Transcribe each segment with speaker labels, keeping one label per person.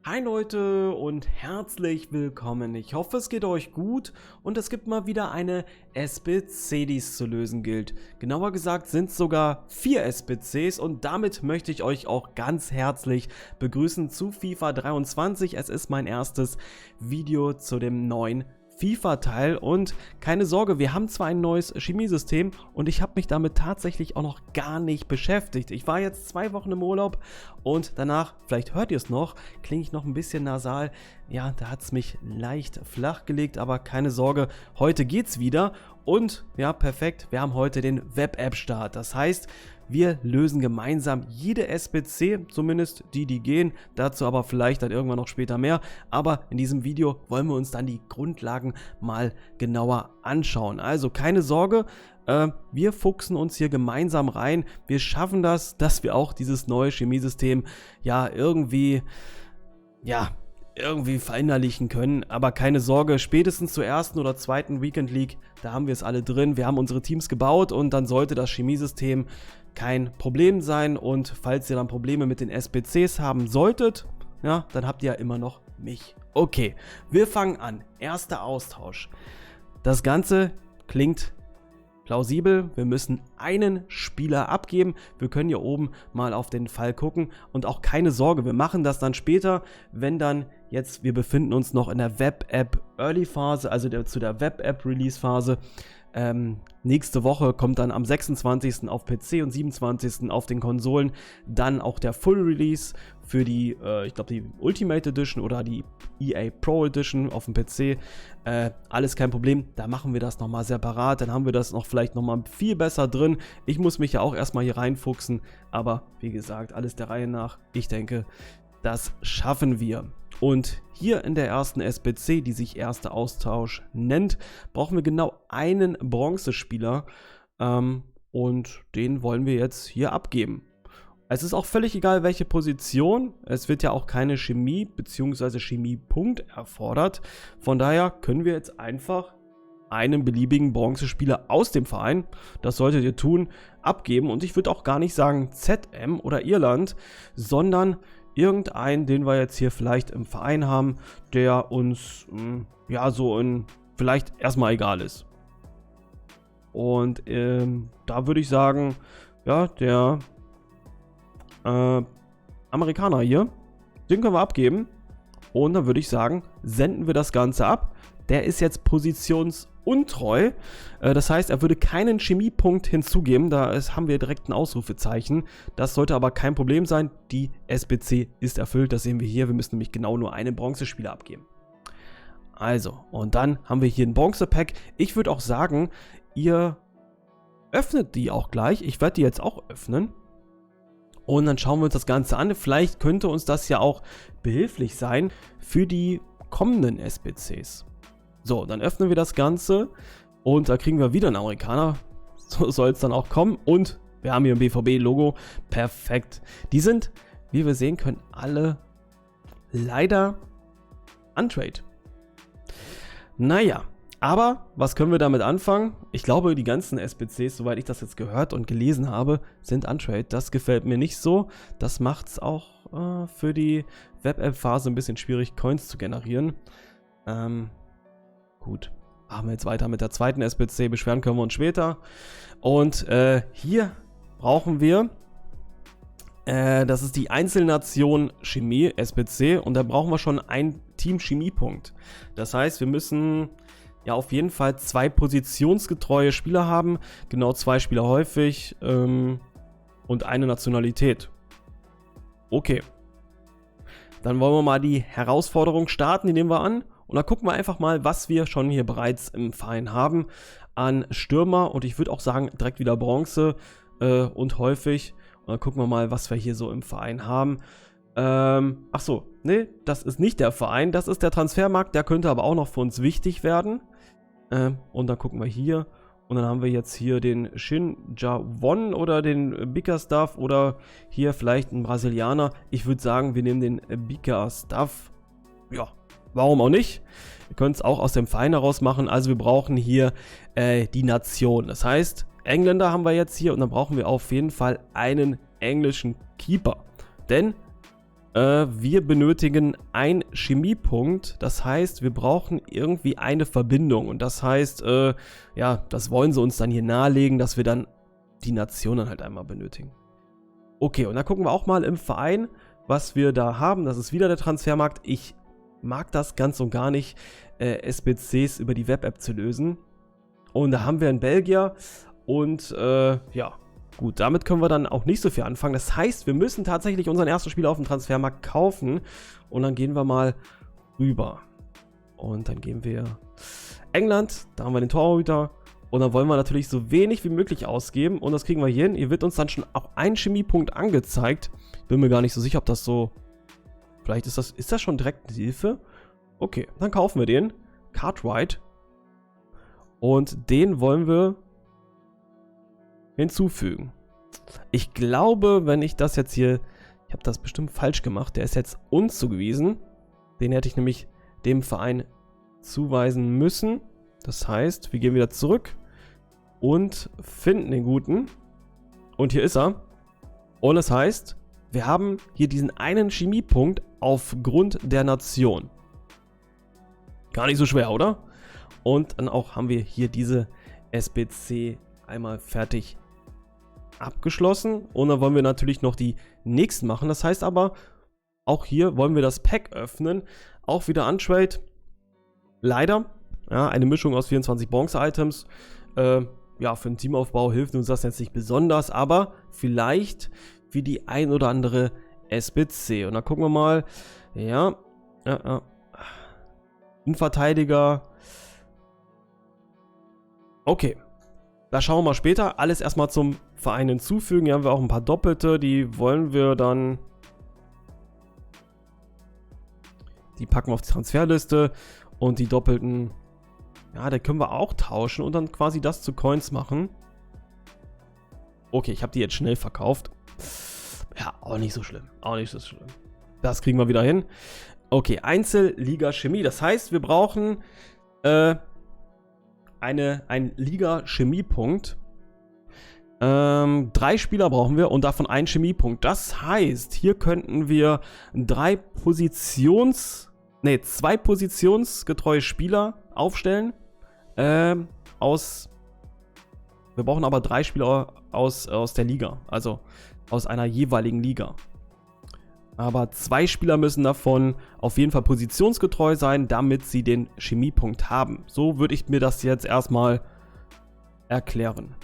Speaker 1: Hi Leute und herzlich willkommen. Ich hoffe, es geht euch gut und es gibt mal wieder eine SBC, die es zu lösen gilt. Genauer gesagt sind es sogar 4 SBCs und damit möchte ich euch auch ganz herzlich begrüßen zu FIFA 23. Es ist mein erstes Video zu dem neuen FIFA-Teil und keine Sorge, wir haben zwar ein neues Chemiesystem und ich habe mich damit tatsächlich auch noch gar nicht beschäftigt. Ich war jetzt 2 Wochen im Urlaub und danach, vielleicht hört ihr es noch, klinge ich noch ein bisschen nasal. Ja, da hat es mich leicht flach gelegt, aber keine Sorge, heute geht's wieder und ja, perfekt, wir haben heute den Web-App-Start. Das heißt, wir lösen gemeinsam jede SBC, zumindest die gehen, dazu aber vielleicht dann irgendwann noch später mehr. Aber in diesem Video wollen wir uns dann die Grundlagen mal genauer anschauen. Also keine Sorge, wir fuchsen uns hier gemeinsam rein. Wir schaffen das, dass wir auch dieses neue Chemiesystem irgendwie verinnerlichen können, aber keine Sorge, spätestens zur ersten oder zweiten Weekend League, da haben wir es alle drin, wir haben unsere Teams gebaut und dann sollte das Chemiesystem kein Problem sein und falls ihr dann Probleme mit den SBCs haben solltet, ja, dann habt ihr ja immer noch mich. Okay, wir fangen an. Erster Austausch. Das Ganze klingt plausibel, wir müssen einen Spieler abgeben. Wir können hier oben mal auf den Fall gucken und auch keine Sorge, wir machen das dann später, wenn dann jetzt, wir befinden uns noch in der Web-App Early Phase, also zu der Web-App Release Phase. Nächste Woche kommt dann am 26. auf PC und 27. auf den Konsolen dann auch der Full Release für die, ich glaube die Ultimate Edition oder die EA Pro Edition auf dem PC. Alles kein Problem, da machen wir das nochmal separat, dann haben wir das noch vielleicht nochmal viel besser drin. Ich muss mich ja auch erstmal hier reinfuchsen, aber wie gesagt, alles der Reihe nach. Ich denke, das schaffen wir. Und hier in der ersten SBC, die sich Erster Austausch nennt, brauchen wir genau einen Bronzespieler und den wollen wir jetzt hier abgeben. Es ist auch völlig egal, welche Position. Es wird ja auch keine Chemie bzw. Chemiepunkt erfordert. Von daher können wir jetzt einfach einen beliebigen Bronzespieler aus dem Verein, das solltet ihr tun, abgeben. Und ich würde auch gar nicht sagen ZM oder Irland, sondern irgendeinen, den wir jetzt hier vielleicht im Verein haben, der uns vielleicht erstmal egal ist. Und da würde ich sagen, ja, der Amerikaner hier, den können wir abgeben. Und dann würde ich sagen, senden wir das Ganze ab. Der ist jetzt positionsuntreu. Das heißt, er würde keinen Chemiepunkt hinzugeben. Da haben wir direkt ein Ausrufezeichen. Das sollte aber kein Problem sein. Die SBC ist erfüllt. Das sehen wir hier. Wir müssen nämlich genau nur einen Bronzespieler abgeben. Also, und dann haben wir hier ein Bronze-Pack. Ich würde auch sagen, ihr öffnet die auch gleich. Ich werde die jetzt auch öffnen. Und dann schauen wir uns das Ganze an. Vielleicht könnte uns das ja auch behilflich sein für die kommenden SBCs. So, dann öffnen wir das Ganze und da kriegen wir wieder einen Amerikaner. So soll es dann auch kommen. Und wir haben hier ein BVB-Logo. Perfekt. Die sind, wie wir sehen können, alle leider untrade. Naja, aber was können wir damit anfangen? Ich glaube, die ganzen SBCs, soweit ich das jetzt gehört und gelesen habe, sind untrade. Das gefällt mir nicht so. Das macht es auch für die Web-App-Phase ein bisschen schwierig, Coins zu generieren. Gut, machen wir jetzt weiter mit der zweiten SBC, beschweren können wir uns später. Und hier brauchen wir, das ist die Einzelnation Chemie SBC und da brauchen wir schon einen Team-Chemie-Punkt. Das heißt, wir müssen ja auf jeden Fall 2 positionsgetreue Spieler haben, genau 2 Spieler häufig und eine Nationalität. Okay, dann wollen wir mal die Herausforderung starten, die nehmen wir an. Und dann gucken wir einfach mal, was wir schon hier bereits im Verein haben an Stürmer. Und ich würde auch sagen, direkt wieder Bronze und häufig. Und dann gucken wir mal, was wir hier so im Verein haben. Achso, nee, das ist nicht der Verein. Das ist der Transfermarkt. Der könnte aber auch noch für uns wichtig werden. Und dann gucken wir hier. Und dann haben wir jetzt hier den Shin Ja-won oder den Bickerstaff oder hier vielleicht einen Brasilianer. Ich würde sagen, wir nehmen den Bickerstaff. Ja. Warum auch nicht? Ihr könnt es auch aus dem Verein heraus machen. Also wir brauchen hier die Nation. Das heißt, Engländer haben wir jetzt hier und dann brauchen wir auf jeden Fall einen englischen Keeper. Denn Wir benötigen einen Chemiepunkt. Das heißt, wir brauchen irgendwie eine Verbindung. Und das heißt, ja, das wollen sie uns dann hier nahelegen, dass wir dann die Nation dann halt einmal benötigen. Okay, und dann gucken wir auch mal im Verein, was wir da haben. Das ist wieder der Transfermarkt. Ich mag das ganz und gar nicht, SBCs über die Web-App zu lösen. Und da haben wir einen Belgier und ja, gut, damit können wir dann auch nicht so viel anfangen. Das heißt, wir müssen tatsächlich unseren ersten Spieler auf dem Transfermarkt kaufen und dann gehen wir mal rüber. Und dann gehen wir England, da haben wir den Torhüter und dann wollen wir natürlich so wenig wie möglich ausgeben und das kriegen wir hier hin. Hier wird uns dann schon auch ein Chemiepunkt angezeigt. Ich bin mir gar nicht so sicher, ob das so... Vielleicht ist das schon direkt eine Hilfe? Okay, dann kaufen wir den. Cartwright. Und den wollen wir hinzufügen. Ich glaube, wenn ich das jetzt hier... Ich habe das bestimmt falsch gemacht. Der ist jetzt uns zugewiesen. Den hätte ich nämlich dem Verein zuweisen müssen. Das heißt, wir gehen wieder zurück und finden den Guten. Und hier ist er. Und das heißt, wir haben hier diesen einen Chemiepunkt aufgrund der Nation. Gar nicht so schwer, oder? Und dann auch haben wir hier diese SBC einmal fertig abgeschlossen. Und dann wollen wir natürlich noch die nächsten machen. Das heißt aber, auch hier wollen wir das Pack öffnen. Auch wieder Untrade. Leider. Ja, eine Mischung aus 24 Bronze-Items. Ja, für den Teamaufbau hilft uns das jetzt nicht besonders. Aber vielleicht wie die ein oder andere SBC. Und dann gucken wir mal. Ja. Innenverteidiger. Okay. Da schauen wir mal später. Alles erstmal zum Verein hinzufügen. Hier haben wir auch ein paar Doppelte. Die wollen wir dann... Die packen wir auf die Transferliste. Und die Doppelten... Ja, da können wir auch tauschen und dann quasi das zu Coins machen. Okay, ich habe die jetzt schnell verkauft. Ja, auch nicht so schlimm. Auch nicht so schlimm. Das kriegen wir wieder hin. Okay, Einzelliga-Chemie. Das heißt, wir brauchen einen Liga-Chemiepunkt. 3 Spieler brauchen wir und davon einen Chemiepunkt. Das heißt, hier könnten wir 2 positionsgetreue Spieler aufstellen. Wir brauchen aber 3 Spieler aus der Liga, also aus einer jeweiligen Liga. Aber 2 Spieler müssen davon auf jeden Fall positionsgetreu sein, damit sie den Chemiepunkt haben. So würde ich mir das jetzt erstmal erklären.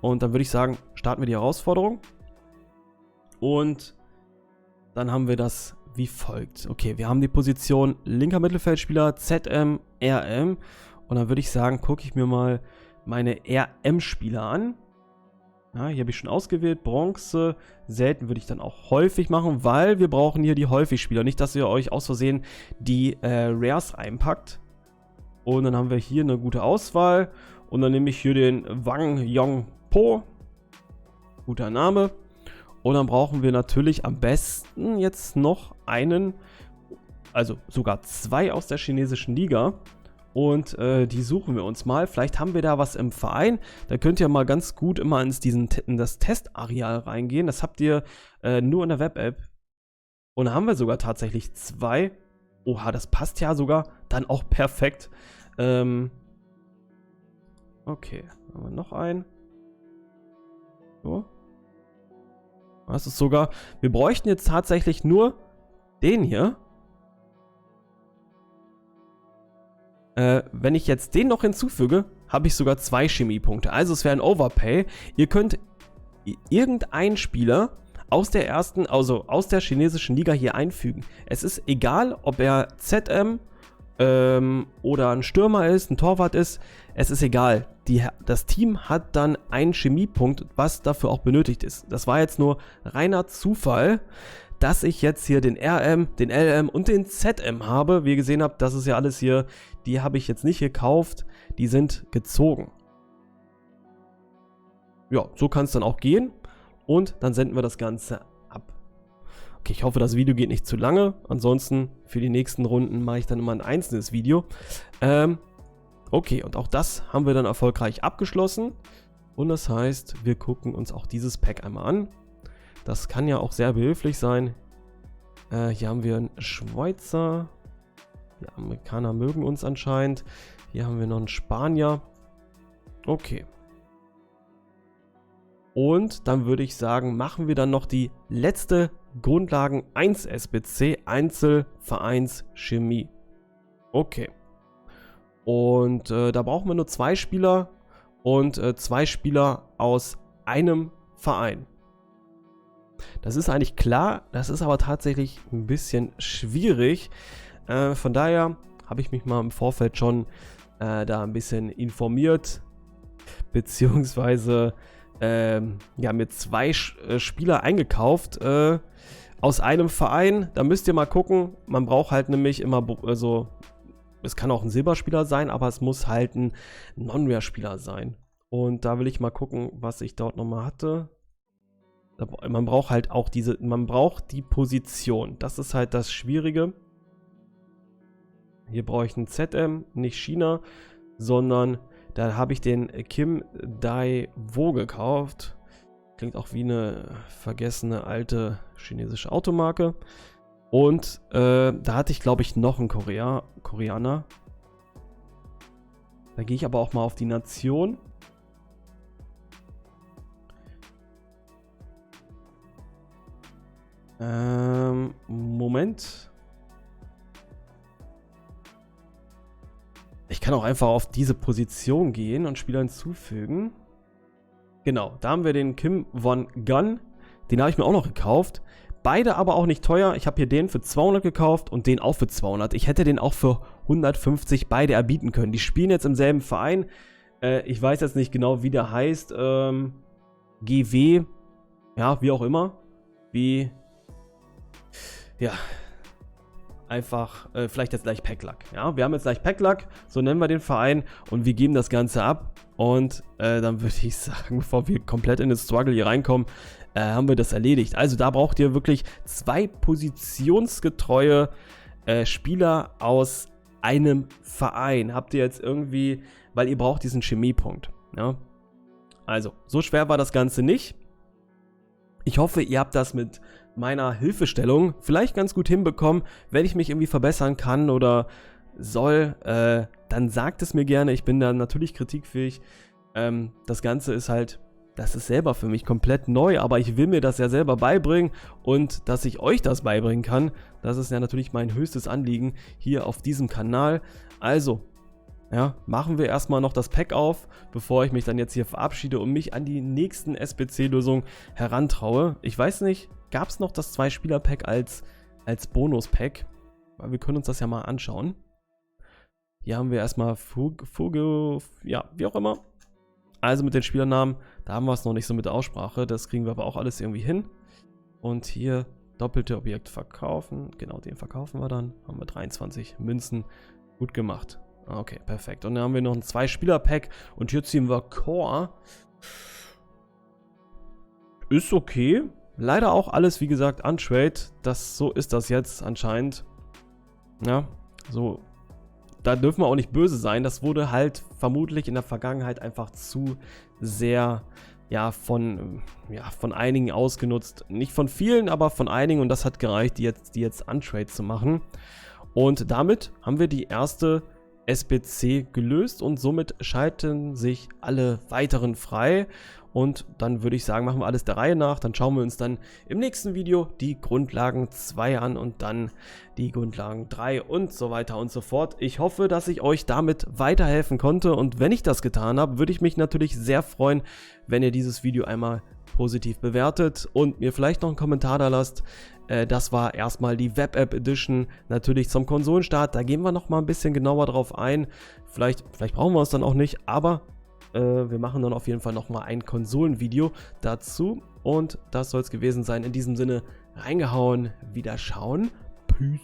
Speaker 1: Und dann würde ich sagen, starten wir die Herausforderung. Und dann haben wir das wie folgt. Okay, wir haben die Position linker Mittelfeldspieler, ZM, RM. Und dann würde ich sagen, gucke ich mir mal meine RM-Spieler an. Ja, hier habe ich schon ausgewählt. Bronze, selten würde ich dann auch häufig machen, weil wir brauchen hier die Häufig-Spieler. Nicht, dass ihr euch aus Versehen die Rares einpackt. Und dann haben wir hier eine gute Auswahl. Und dann nehme ich hier den Wang Yong Po. Guter Name. Und dann brauchen wir natürlich am besten jetzt noch einen, also sogar 2 aus der chinesischen Liga. Und die suchen wir uns mal. Vielleicht haben wir da was im Verein. Da könnt ihr mal ganz gut immer in das Testareal reingehen. Das habt ihr nur in der Web-App. Und da haben wir sogar tatsächlich 2. Oha, das passt ja sogar dann auch perfekt. Okay, haben wir noch einen. So. Das ist sogar... Wir bräuchten jetzt tatsächlich nur den hier. Wenn ich jetzt den noch hinzufüge, habe ich sogar 2 Chemiepunkte. Also es wäre ein Overpay. Ihr könnt irgendeinen Spieler aus der ersten, also aus der chinesischen Liga hier einfügen. Es ist egal, ob er ZM oder ein Stürmer ist, ein Torwart ist. Es ist egal. Das Team hat dann einen Chemiepunkt, was dafür auch benötigt ist. Das war jetzt nur reiner Zufall, dass ich jetzt hier den RM, den LM und den ZM habe. Wie ihr gesehen habt, das ist ja alles hier, die habe ich jetzt nicht gekauft, die sind gezogen. Ja, so kann es dann auch gehen und dann senden wir das Ganze ab. Okay, ich hoffe, das Video geht nicht zu lange, ansonsten für die nächsten Runden mache ich dann immer ein einzelnes Video. Okay, und auch das haben wir dann erfolgreich abgeschlossen und das heißt, wir gucken uns auch dieses Pack einmal an. Das kann ja auch sehr behilflich sein. Hier haben wir einen Schweizer. Die Amerikaner mögen uns anscheinend. Hier haben wir noch einen Spanier. Okay. Und dann würde ich sagen, machen wir dann noch die letzte Grundlagen 1 SBC, Einzel, Vereins, Chemie. Okay. Und da brauchen wir nur 2 Spieler und 2 Spieler aus einem Verein. Das ist eigentlich klar, das ist aber tatsächlich ein bisschen schwierig. Von daher habe ich mich mal im Vorfeld schon da ein bisschen informiert, beziehungsweise mir 2 Spieler eingekauft aus einem Verein. Da müsst ihr mal gucken, man braucht halt nämlich immer so, es kann auch ein Silberspieler sein, aber es muss halt ein Non-Rare-Spieler sein. Und da will ich mal gucken, was ich dort nochmal hatte. Man braucht halt auch man braucht die Position. Das ist halt das Schwierige. Hier brauche ich einen ZM, nicht China, sondern da habe ich den Kim Dai-Wo gekauft. Klingt auch wie eine vergessene alte chinesische Automarke. Und da hatte ich, glaube ich, noch einen Koreaner. Da gehe ich aber auch mal auf die Nation. Moment. Ich kann auch einfach auf diese Position gehen und Spieler hinzufügen. Genau, da haben wir den Kim Won-Gun. Den habe ich mir auch noch gekauft. Beide aber auch nicht teuer. Ich habe hier den für 200 gekauft und den auch für 200. Ich hätte den auch für 150 beide erbieten können. Die spielen jetzt im selben Verein. Ich weiß jetzt nicht genau, wie der heißt. GW. Ja, wie auch immer. Ja. Einfach, vielleicht jetzt gleich Packlack. Ja, wir haben jetzt gleich Packlack, so nennen wir den Verein und wir geben das Ganze ab und dann würde ich sagen, bevor wir komplett in den Struggle hier reinkommen, haben wir das erledigt. Also da braucht ihr wirklich 2 positionsgetreue Spieler aus einem Verein. Habt ihr jetzt irgendwie, weil ihr braucht diesen Chemiepunkt. Ja? Also, so schwer war das Ganze nicht. Ich hoffe, ihr habt das mit meiner Hilfestellung vielleicht ganz gut hinbekommen. Wenn ich mich irgendwie verbessern kann oder soll, dann sagt es mir gerne. Ich bin da natürlich kritikfähig. Das Ganze ist halt, das ist selber für mich komplett neu, aber ich will mir das ja selber beibringen und dass ich euch das beibringen kann, das ist ja natürlich mein höchstes Anliegen hier auf diesem Kanal. Also, ja, machen wir erstmal noch das Pack auf, bevor ich mich dann jetzt hier verabschiede und mich an die nächsten SBC-Lösungen herantraue. Ich weiß nicht, gab es noch das 2-Spieler-Pack als Bonus-Pack? Weil wir können uns das ja mal anschauen. Hier haben wir erstmal ja, wie auch immer. Also mit den Spielernamen, da haben wir es noch nicht so mit der Aussprache. Das kriegen wir aber auch alles irgendwie hin. Und hier doppelte Objekt verkaufen. Genau, den verkaufen wir dann. Haben wir 23 Münzen. Gut gemacht. Okay, perfekt. Und dann haben wir noch ein 2-Spieler-Pack. Und hier ziehen wir Core. Ist okay. Leider auch alles, wie gesagt, untrade. So ist das jetzt anscheinend. Ja, so. Da dürfen wir auch nicht böse sein. Das wurde halt vermutlich in der Vergangenheit einfach zu sehr, ja, von einigen ausgenutzt. Nicht von vielen, aber von einigen. Und das hat gereicht, die jetzt untrade zu machen. Und damit haben wir die erste SBC gelöst und somit schalten sich alle weiteren frei. Und dann würde ich sagen, machen wir alles der Reihe nach. Dann schauen wir uns dann im nächsten Video die Grundlagen 2 an und dann die Grundlagen 3 und so weiter und so fort. Ich hoffe, dass ich euch damit weiterhelfen konnte. Und wenn ich das getan habe, würde ich mich natürlich sehr freuen, wenn ihr dieses Video einmal positiv bewertet und mir vielleicht noch einen Kommentar da lasst. Das war erstmal die Web-App Edition, natürlich zum Konsolenstart. Da gehen wir noch mal ein bisschen genauer drauf ein. Vielleicht brauchen wir es dann auch nicht, aber wir machen dann auf jeden Fall nochmal ein Konsolenvideo dazu. Und das soll es gewesen sein. In diesem Sinne, reingehauen, wieder schauen. Peace.